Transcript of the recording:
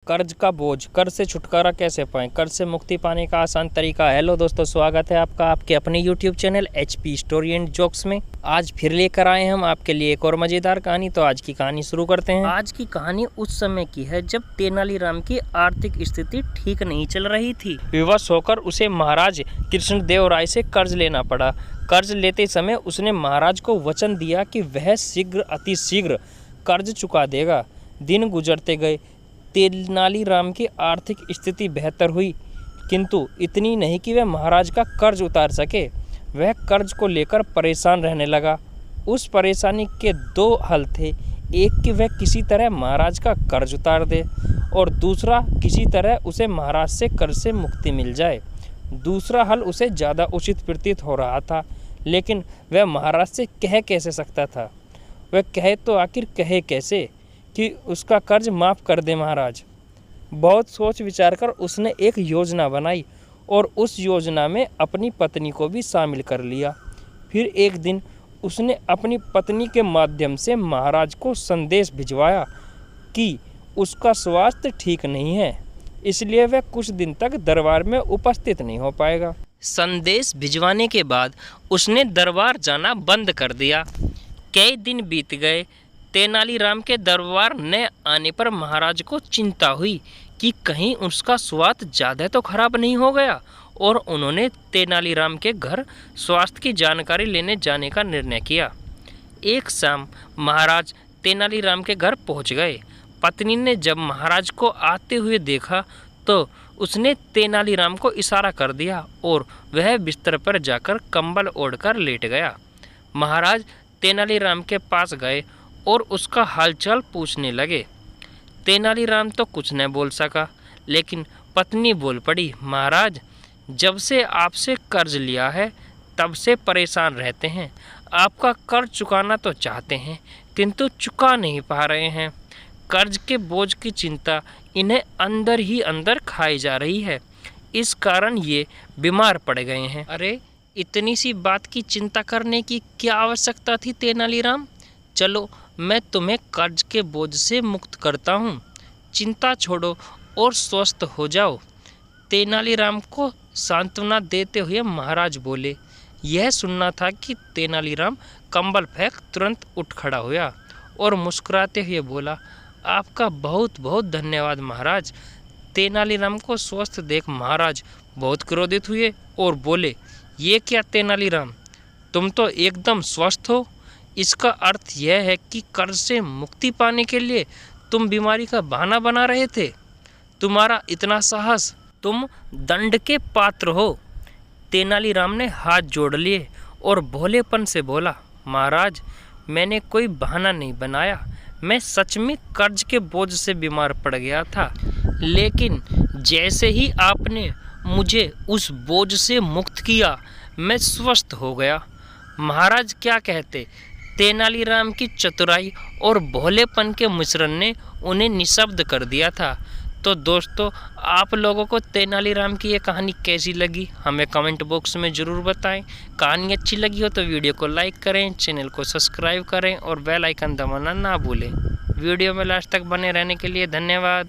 कर्ज का बोझ, कर्ज से छुटकारा कैसे पाएं, कर्ज से मुक्ति पाने का आसान तरीका। हेलो दोस्तों, स्वागत है आपका आपके अपने YouTube channel HP story and jokes में। आज फिर लेकर आए हम आपके लिए एक और मज़ेदार कहानी। तो आज की कहानी शुरू करते हैं। आज की कहानी उस समय की है जब तेनालीराम की आर्थिक स्थिति ठीक नहीं चल रही थी। विवश होकर उसे महाराज कृष्णदेव राय से कर्ज लेना पड़ा। कर्ज लेते समय उसने महाराज को वचन दिया कि वह अति शीघ्र कर्ज चुका देगा। दिन गुजरते गए, तेनालीराम की आर्थिक स्थिति बेहतर हुई, किंतु इतनी नहीं कि वह महाराज का कर्ज उतार सके। वह कर्ज को लेकर परेशान रहने लगा। उस परेशानी के दो हल थे, एक कि वह किसी तरह महाराज का कर्ज उतार दे और दूसरा किसी तरह उसे महाराज से कर्ज से मुक्ति मिल जाए। दूसरा हल उसे ज़्यादा उचित प्रतीत हो रहा था, लेकिन वह महाराज से कह कैसे सकता था। वह कहे तो आखिर कहे कैसे कि उसका कर्ज माफ़ कर दे महाराज। बहुत सोच विचार कर उसने एक योजना बनाई और उस योजना में अपनी पत्नी को भी शामिल कर लिया। फिर एक दिन उसने अपनी पत्नी के माध्यम से महाराज को संदेश भिजवाया कि उसका स्वास्थ्य ठीक नहीं है, इसलिए वह कुछ दिन तक दरबार में उपस्थित नहीं हो पाएगा। संदेश भिजवाने के बाद उसने दरबार जाना बंद कर दिया। कई दिन बीत गए। तेनालीराम के दरबार न आने पर महाराज को चिंता हुई कि कहीं उसका स्वास्थ्य ज़्यादा तो खराब नहीं हो गया, और उन्होंने तेनालीराम के घर स्वास्थ्य की जानकारी लेने जाने का निर्णय किया। एक शाम महाराज तेनालीराम के घर पहुंच गए। पत्नी ने जब महाराज को आते हुए देखा तो उसने तेनालीराम को इशारा कर दिया और वह बिस्तर पर जाकर कंबल ओढ़कर लेट गया। महाराज तेनालीराम के पास गए और उसका हालचाल पूछने लगे। तेनालीराम तो कुछ न बोल सका, लेकिन पत्नी बोल पड़ी, महाराज, जब से आपसे कर्ज लिया है तब से परेशान रहते हैं। आपका कर्ज चुकाना तो चाहते हैं, किंतु चुका नहीं पा रहे हैं। कर्ज के बोझ की चिंता इन्हें अंदर ही अंदर खाई जा रही है। इस कारण ये बीमार पड़ गए हैं। अरे, इतनी सी बात की चिंता करने की क्या आवश्यकता थी तेनालीराम? चलो, मैं तुम्हें कर्ज के बोझ से मुक्त करता हूँ। चिंता छोड़ो और स्वस्थ हो जाओ। तेनालीराम को सांत्वना देते हुए महाराज बोले। यह सुनना था कि तेनालीराम कंबल फेंक तुरंत उठ खड़ा हुआ और मुस्कुराते हुए बोला, आपका बहुत बहुत धन्यवाद महाराज। तेनालीराम को स्वस्थ देख महाराज बहुत क्रोधित हुए और बोले, ये क्या तेनालीराम, तुम तो एकदम स्वस्थ हो। इसका अर्थ यह है कि कर्ज से मुक्ति पाने के लिए तुम बीमारी का बहाना बना रहे थे। तुम्हारा इतना साहस, तुम दंड के पात्र हो। तेनालीराम ने हाथ जोड़ लिए और भोलेपन से बोला, महाराज, मैंने कोई बहाना नहीं बनाया। मैं सच में कर्ज के बोझ से बीमार पड़ गया था, लेकिन जैसे ही आपने मुझे उस बोझ से मुक्त किया, मैं स्वस्थ हो गया। महाराज क्या कहते। तेनालीराम की चतुराई और भोलेपन के मिश्रण ने उन्हें निशब्द कर दिया था। तो दोस्तों, आप लोगों को तेनालीराम की ये कहानी कैसी लगी हमें कमेंट बॉक्स में ज़रूर बताएं। कहानी अच्छी लगी हो तो वीडियो को लाइक करें, चैनल को सब्सक्राइब करें और बेल आइकन दबाना ना भूलें। वीडियो में लास्ट तक बने रहने के लिए धन्यवाद।